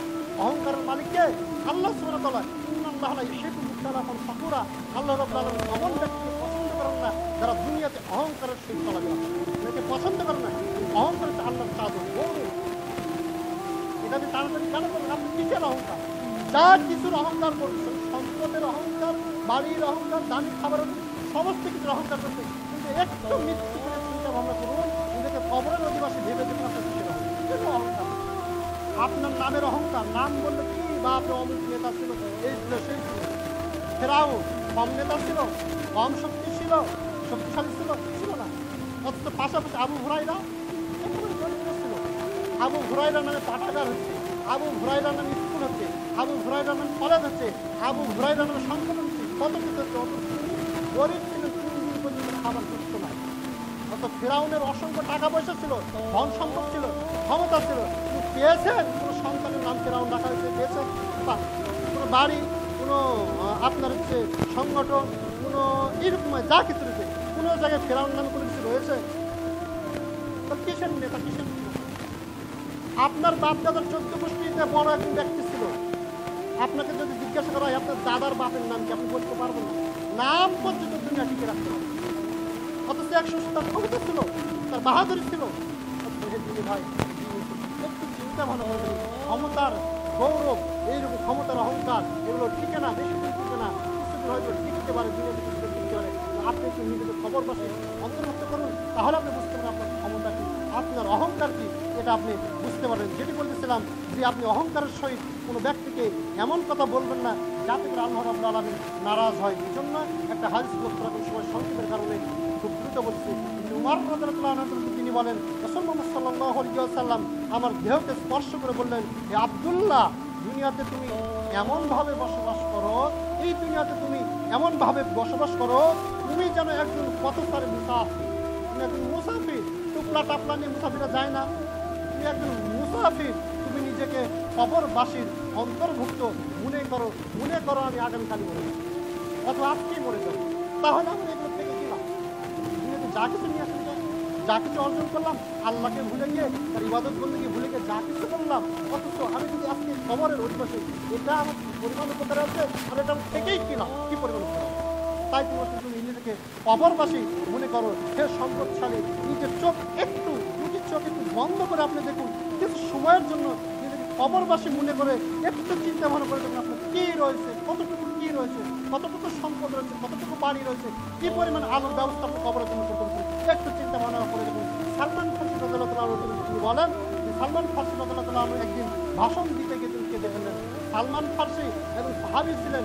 অহংকারের মালিককে আল্লাহ সুবহানাহু ওয়া তাআলা। ইন্নাল্লাহা লা ইউহিব্বুল মুখতালাফান ফাকুরা। আল্লাহ রাব্বুল আলামিন এমন ব্যক্তিকে পছন্দ করেন না যারা দুনিয়াতে অহংকারের সহিত চলাফেরা করে। এটাকে পছন্দ করেন না। অহংকার হচ্ছে আল্লাহর চাদর, গৌরব। এটা আপনি তাড়াতাড়ি কেন করবেন? আপনি কিসের অহংকার? যা কিছুর অহংকার করছেন, সম্পদের অহংকার, বাড়ির অহংকার, দামি খাবারের, সমস্ত কিছুর অহংকার করছে। কিন্তু একটু মৃত্যু করে চিন্তা ভাবনা করুন, নিজেকে কবরের অধিবাসী ভেবে দেখুন আপনার কিসের অহংকার। আপনার নামের অহংকার, নাম বললে কি বা আপনি অমুক নেতা ছিল, এই ছিল, সেই ছিল। ফেরাউন কম নেতা ছিল, কম শক্তি ছিল, শক্তিশালী ছিল, ছিল না। অথচ পাশাপাশি আবু হুরায়রা একেবারে দরিদ্র ছিল। আবু হুরায়রা নামে পাঠাগার হচ্ছে, আবু হুরায়রা নামে স্কুল হচ্ছে, আবু হুরায়রা নামে কলেজ হচ্ছে, আবু হুরায়রা নামে সংগঠন হচ্ছে, কত কিছু হচ্ছে। গরিব ছিলেন, 3 দিন পর্যন্ত খাবার করতে নাই। অত ফেরাউনের অসংখ্য টাকা পয়সা ছিল, ধন সম্পদ ছিল, ক্ষমতা ছিল, কিন্তু পেয়েছেন কোনো সন্তানের নাম ফেরাউন রাখা হয়েছে? পেয়েছেন? কোনো বাড়ি, কোনো আপনার হচ্ছে সংগঠন, কোনো এরকম যা কিছু রয়েছে, কোনো জায়গায় ফেরাউন নামে কোনো কিছু রয়েছে? তো কিসের নেতা, কিসের নেতা? আপনার বাপ দাদার 14 গোষ্ঠীতে বড় একজন ব্যক্তি ছিল। আপনাকে যদি জিজ্ঞাসা করা হয় আপনার দাদার বাপের নাম কি, আপনি বলতে পারবেন না। নাম পর্যন্ত দুনিয়া টিকে রাখতে হবে। অথচ একশো তার ক্ষমতা ছিল, তার বাহাদুরি ছিল। ভাই একটু চিন্তা ভালো করবেন, ক্ষমতার গৌরব, এইরকম ক্ষমতার অহংকার এগুলো টিকে না, বেশি দিন টিকে না, কিছুদিন হয়তো টিকতে পারে, দিনে দিনে টিকতে পারে। আপনি একটু নিজেকে খবর বসে অন্তর্ভুক্ত করুন, তাহলে আপনি বুঝতে পারেন আপনার ক্ষমতা কি, আপনার অহংকার কি, এটা আপনি বুঝতে পারেন। যেটি বলতেছিলাম যে আপনি অহংকারের সহিত কোনো ব্যক্তিকে এমন কথা বলবেন না যাতে করে আল্লাহ রাব্বুল আলামিন নারাজ হয়। এই জন্য একটা হাদিস লক্ষ্য রাখার সময় সংক্ষেপের কারণে খুব দ্রুত বলছি। উমর রাদিয়াল্লাহু আনহু তিনি বলেন, রাসূল মুহাম্মদ সাল্লাল্লাহু আলাইহি ওয়াসাল্লাম আমার দেহকে স্পর্শ করে বললেন, হে আব্দুল্লাহ, দুনিয়াতে তুমি এমনভাবে বসবাস করো, এই দুনিয়াতে তুমি এমনভাবে বসবাস করো, তুমি যেন একজন পথচারী মুসাফির। তুমি একজন মুসাফির, টুপলা টাপলা নিয়ে মুসাফিরা যায় না, তুমি একজন মুসাফির। তুমি নিজেকে কবরবাসীর অন্তর্ভুক্ত মনে করো আমি আগামীকালই মরে যাবো, অথবা আজকেই মরে যাবো। তাহলে আমরা এগুলো থেকে কি লাভ? দুনিয়াতে যা কিছু নিয়ে আসলে যা কিছু অর্জন করলাম, আল্লাহকে ভুলে গিয়ে, তার ইবাদত করতে গিয়ে ভুলে গিয়ে যা কিছু করলাম, অথচ আমি যদি আজকে কবরের অধিবাসী, এটা আমার পরিমাণ উপকারে আছে, আর এটা থেকেই কি লাভ, কি পরিমাণ উপকার? তাই তুমি নিজেকে কবরবাসী মনে করো, সে সম্পদশালী। নিজের চোখ একটু, দুটি চোখ একটু বন্ধ করে আপনি দেখুন, কিছু সময়ের জন্য নিজেকে কবরবাসী মনে করে একটু চিন্তা ভাবনা করে দেখুন আপনার কি রয়েছে, কতটুকু কি রয়েছে, কতটুকু সম্পদ রয়েছে, কতটুকু বাড়ি রয়েছে, কি পরিমাণ আলোর ব্যবস্থা আপনি কবরের জন্য করতে, একটু চিন্তা ভাবনা করে দেখুন। সালমান ফার্সি রাদিয়াল্লাহু আনহু তিনি বলেন যে সালমান ফার্সি রাদিয়াল্লাহু আনহু একদিন ভাষণ দিতে গিয়ে তিনি কেঁদে ফেললেন। সালমান ফার্সি এবং সাহাবী ছিলেন,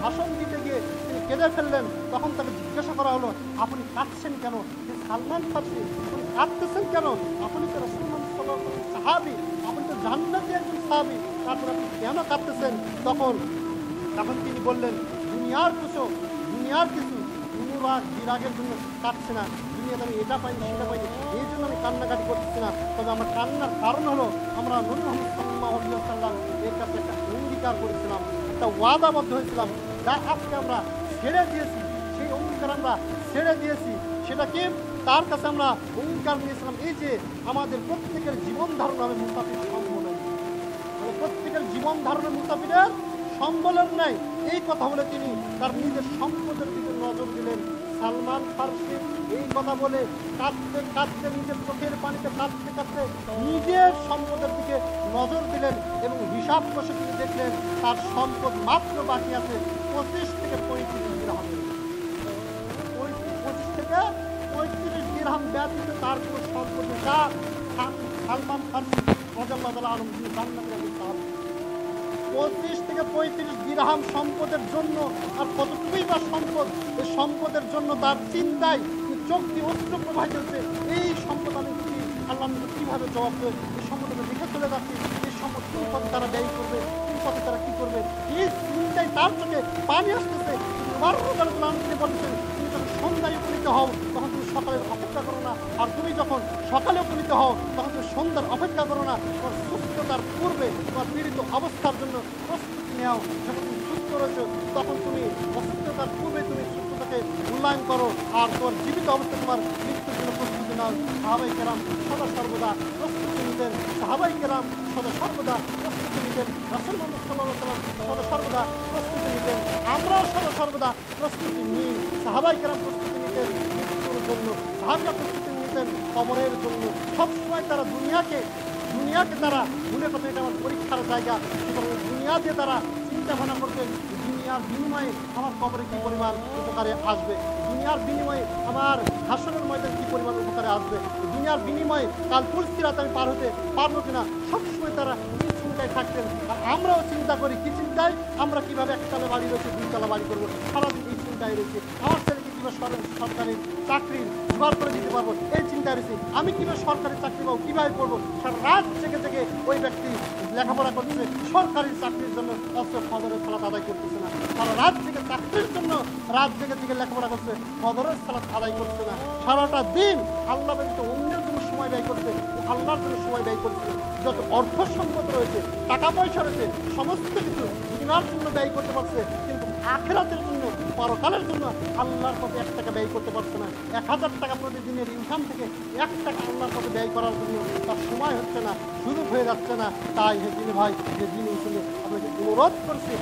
ভাষণ দিতে গিয়ে তিনি কেঁদে ফেললেন। তখন তাকে জিজ্ঞাসা করা হলো, আপনি কাঁদছেন কেন? যে সালমান ফার্সি, আপনি কাঁদতেছেন কেন? আপনি তো রাসূলুল্লাহ সাল্লাল্লাহু আলাইহি ওয়াসাল্লাম সাহাবী, আপনি তো জান্নাতি একজন সাহাবী, তারপর আপনি কেন কাঁদতেছেন? তখন তিনি বললেন, দুনিয়ার কিছু অনুরাগ বিরাগের জন্য কাঁদছে না, দুনিয়াতে আমি এটা পাইনি সেটা পাইনি, এই জন্য আমি কান্নাকাটি করতেছি না। তবে আমার কান্নার কারণ হলো আমরা নবী মুহাম্মদ সাল্লাল্লাহু আলাইহি ওয়াসাল্লাম এর কাছে একটা অঙ্গীকার করেছিলাম, একটা ওয়াদাবদ্ধ হয়েছিলাম, যা আজকে আমরা ছেড়ে দিয়েছি। সেই অঙ্গীকার আমরা ছেড়ে দিয়েছি। সেটা কি? তার কাছে আমরা অঙ্গীকার নিয়েছিলাম, এই যে আমাদের প্রত্যেকের জীবন ধারণ হবে মুসাফির সম্বলের, প্রত্যেকের জীবন ধারণের মুসাফিরের সম্বলের নাই। এই কথা বলে তিনি তার নিজের সম্পদের দিকে নজর দিলেন। সালমান ফার্সি এই কথা বলে কাঁদতে কাঁদতে, নিজের চোখের পানিতে কাঁদতে কাঁদতে নিজের সম্পদের দিকে নজর দিলেন এবং হিসাব কষে তিনি দেখলেন তার সম্পদ মাত্র বাকি আছে 25 থেকে 35 দিরহাম। 25 থেকে 35 দিরহাম ব্যতীত তার কোনো সম্পদ নেই। সালমান ফার্সি রাদিয়াল্লাহু আনহু তিনি জান্নাতের সাহাবী। 25 থেকে 35 দিরহাম সম্পদের জন্য, আর কতটুকুই বা সম্পদ, এই সম্পদের জন্য তার চিন্তায় চোখ দিয়ে অশ্রু প্রবাহিত হচ্ছে। এই সম্পদ আমি কি আল্লাহ কিভাবে জবাব দেবে? এই সম্পদ আমি রেখে চলে যাচ্ছি, এই সম্পদ কোন পথে তারা ব্যয় করবে, কোন পথে তারা কি করবে, এই চিন্তায় তার চোখে পানি আসতেছে। তিনি বলছেন, তুমি যখন সন্ধ্যায় উপনীত হও তখন তুমি সকালের অপেক্ষা করো না, আর তুমি যখন সকালে উপনীত হও তখন তুমি সন্ধ্যার অপেক্ষা করো না। তোমার সুস্থতার পূর্বে তোমার পীড়িত অবস্থার জন্য প্রস্তুতি নেও। যখন তুমি সুস্থ রয়েছো তখন তুমি অসুস্থতার পূর্বে তুমি সুস্থতাকে মূল্যায়ন করো, আর তোমার জীবিত অবস্থায় তোমার মৃত্যুর জন্য প্রস্তুতি নাও। সাহাবাই কেরাম সদা সর্বদা প্রস্তুতি নিতেন, সাহাবাই কেরাম সদা সর্বদা প্রস্তুতি নিতেন, রাসূল মুহাম্মদ সাল্লাল্লাহু আলাইহি ওয়াসাল্লাম সদা সর্বদা প্রস্তুতি নিতেন। আমরাও সদা সর্বদা প্রস্তুতি নিই। সাহাবাই কেরাম প্রস্তুতি নিতেন মৃত্যুর জন্য, সাহাবীরা প্রস্তুতি নিতেন কবরের জন্য। সবসময় তারা দুনিয়াকে তারা মনে করতেন এটা আমার পরীক্ষার জায়গা, এবং দুনিয়া দিয়ে তারা চিন্তা ভাবনা করতেন দুনিয়ার বিনিময়ে আমার কবরে কি পরিমাণ উপকারে আসবে, দুনিয়ার বিনিময়ে আমার হাসরের ময়দানে কি পরিমাণ উপকারে আসবে, দুনিয়ার বিনিময়ে কাল পুলসিরাত আমি পার হতে পারবো কিনা। সবসময় তারা এই চিন্তায় থাকতেন। আর আমরাও চিন্তা করি, কি চিন্তায়? আমরা কিভাবে একতলা বাড়ি রয়েছে 2 তলা বাড়ি করবো, সারাদিন এই চিন্তায় রয়েছে। আমার ছেলেকে কিভাবে সরকারি চাকরি জোগাড় করে দিতে পারবো এই চিন্তা রয়েছে। আমি কিভাবে সরকারি চাকরি পাবো, কিভাবে করবো, সারা রাত জেগে জেগে ওই ব্যক্তি লেখাপড়া করতেছে সরকারি চাকরির জন্য, অথচ ফজরের সালাত আদায় করতেছে না। সারা রাত জেগে চাকরির জন্য রাত জেগে জেগে লেখাপড়া করছে, ফজরের সালাত আদায় করছে না। সারাটা দিন আল্লাহ ব্যতীত অন্যের জন্য সময় ব্যয় করছে, আল্লাহর জন্য সময় ব্যয় করছে। যত অর্থ সম্পদ রয়েছে, টাকা পয়সা রয়েছে, সমস্ত কিছু দুনিয়ার জন্য ব্যয় করতে পারছে, কিন্তু আখিরাতের জন্য, পরকালের জন্য আল্লাহর পথে 1 টাকা ব্যয় করতে পারছে না। 1000 টাকা প্রতিদিনের ইনকাম থেকে 1 টাকা আল্লাহর পথে ব্যয় করার জন্য তার সময় হচ্ছে না, সুযোগ হয়ে যাচ্ছে না। তাই হে দিন ভাই, যে দিন উঠলে আপনাকে অনুরোধ করছি,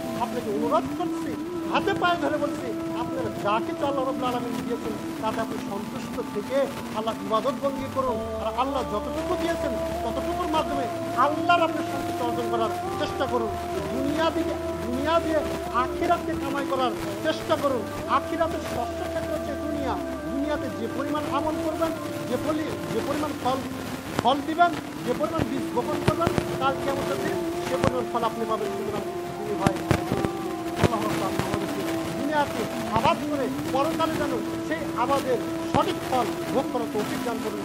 হাতে পায়ে ধরে বলছি, আপনারা যা কিছু আল্লাহ রাব্বুল আলামিন দিয়েছেন তাতে আপনি সন্তুষ্ট থেকে আল্লাহ ইবাদত বন্দী করুন। আর আল্লাহ যতটুকু দিয়েছেন ততটুকুর মাধ্যমে আল্লাহর আপনি সন্তুষ্ট অর্জন করার চেষ্টা করুন। দুনিয়া দিয়ে আখিরাতকে কামাই করার চেষ্টা করুন। আখিরাতের ষষ্ঠ ক্ষেত্র হচ্ছে দুনিয়াতে যে পরিমাণ আমল করবেন, যে পরিমাণ ফল দিবেন, যে পরিমাণ বীজ বপন করবেন, কাল কিয়ামতের দিন সে পরিমাণ ফল আপনি পাবেন। সুতরাং তিনি ভাই দুনিয়াতে আবাদ করে পরকালে যেন সেই আবাদের সঠিক ফল ভোগ করার তৌফিক দান করুন।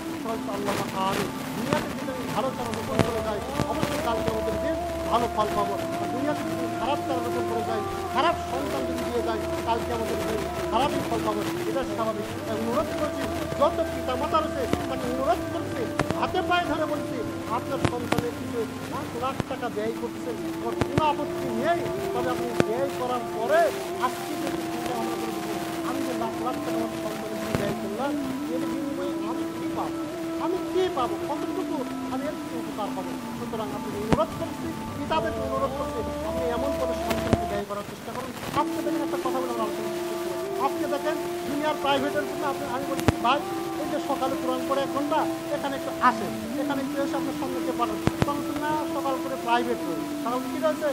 আল্লাহ আমিন। দুনিয়াতে যদি ভালো চারা রোপণ করে যায়, অবশ্যই কাল কিয়ামতের দিন ভালো ফল পাবো। আর দুনিয়াতে যদি খারাপ চারা রোপণ করে যায়, খারাপ সন্তান যদি দিয়ে যায়, কাল কিয়ামতের দিন খারাপই ফল পাবো। এটা স্বাভাবিক। তাই অনুরোধ করছি, যত পিতা মাতা রয়েছে তাকে অনুরোধ করছি, হাতে পায়ে ধরে বলছি, আপনার সন্তানের কিছু 1 লাখ টাকা ব্যয় করছেন, আমার কোনো আপত্তি নেই। তবে আপনি ব্যয় করার পরে আজকে যদি চিন্তা ভাবনা করে দেখুন, আমি যে লাখ টাকা আমার সন্তানের ব্যয় করলাম, এর বিনিময়ে আমি কি পাবো, কতটুকু আমি এর থেকে উপকার পাবো। সুতরাং আপনি অনুরোধ করছি, পিতাদেরকে অনুরোধ করছি, আপনি এমন করে সন্তানকে ব্যয় করার চেষ্টা করুন। আপনি দেখেন একটা কথা বলে আমার আলোচনা, আপনি দেখেন দুনিয়ার প্রাইভেটের জন্য আমি বলি ভাই, এই যে সকালে কোরআন পড়ে 1 ঘন্টা এখানে একটু আসে, এখানে একটু এসে আপনার সঙ্গে পারেন, তখন না সকাল করে প্রাইভেট রয়েছে। সকাল কী রয়েছে?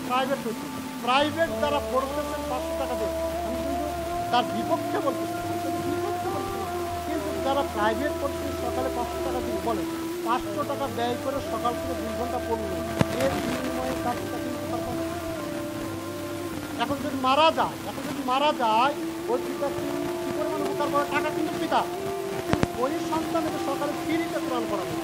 প্রাইভেট রয়েছে। প্রাইভেট যারা পড়তেছেন 500 টাকা দিয়ে, আমি কিন্তু তার বিপক্ষে বলতেছি, কিন্তু যারা প্রাইভেট পড়ছে সকালে 500 টাকা দিয়ে বলে, 500 টাকা ব্যয় করে সকাল থেকে 2 ঘন্টা পড়লো, এর বিনিময়ে কাজটা কিন্তু পারবেন। এখন যদি মারা যায় ওই পিতা কি পরিমাণ উপকার করে, টাকা কিন্তু পিতা, কিন্তু ওই সন্তানকে সকালে ফ্রিতে কোরআন পড়ানো,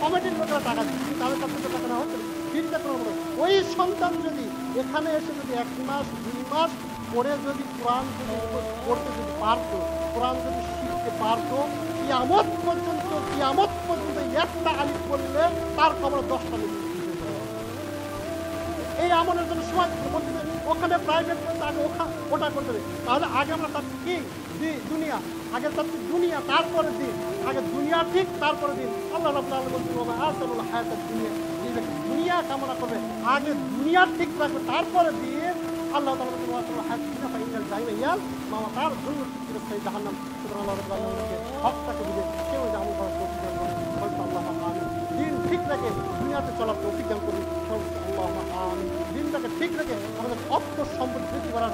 কমিটির লোকেরা টাকা দিচ্ছে, তাদের কাছ থেকে টাকা নেওয়া হচ্ছে, ফ্রিতে কোরআন পড়ানো। ওই সন্তান যদি এখানে এসে যদি 1 মাস 2 মাস পরে যদি কোরআন যদি পড়তে যদি পারতো, কোরআন যদি শিখতে পারতো, কিয়ামত পর্যন্ত একটা আলিফ পড়লে তার খবর 10টা লিখে। এই আমলের জন্য সময় বলতে ওখানে প্রাইভেট করতে আগে ওটা করতে হবে। তাহলে আগে আমরা চাচ্ছি কি দুনিয়া, আগে চাচ্ছি দুনিয়া, তারপরে দিন, আগে দুনিয়া ঠিক তারপরে দিন। আল্লাহ রাব্বুল আলামিন বলছেন আসআলুল হায়াতাদ দুনিয়া, যে ব্যক্তি দুনিয়া কামনা করবে আগে দুনিয়া ঠিক রাখবে তারপরে দিন। আল্লাহ তাআলা বলেন ওয়াসআলুল হায়াতাদ দুনিয়া ফাইনাল জাইয়াল মামা তার জন্য সেই জাহান্নাম। সুতরাং আল্লাহ রাব্বুল আলামিনকে হকটাকে বুঝে কেউ আমল করার তৌফিক দান করুন। আল্লাহ আমিন। দিন ঠিক রেখে দুনিয়াতে চলার তৌফিক দান করুন। আল্লাহ আমিন। দিনটাকে ঠিক রেখে আমাদের অর্থ সম্পদ বৃদ্ধি করার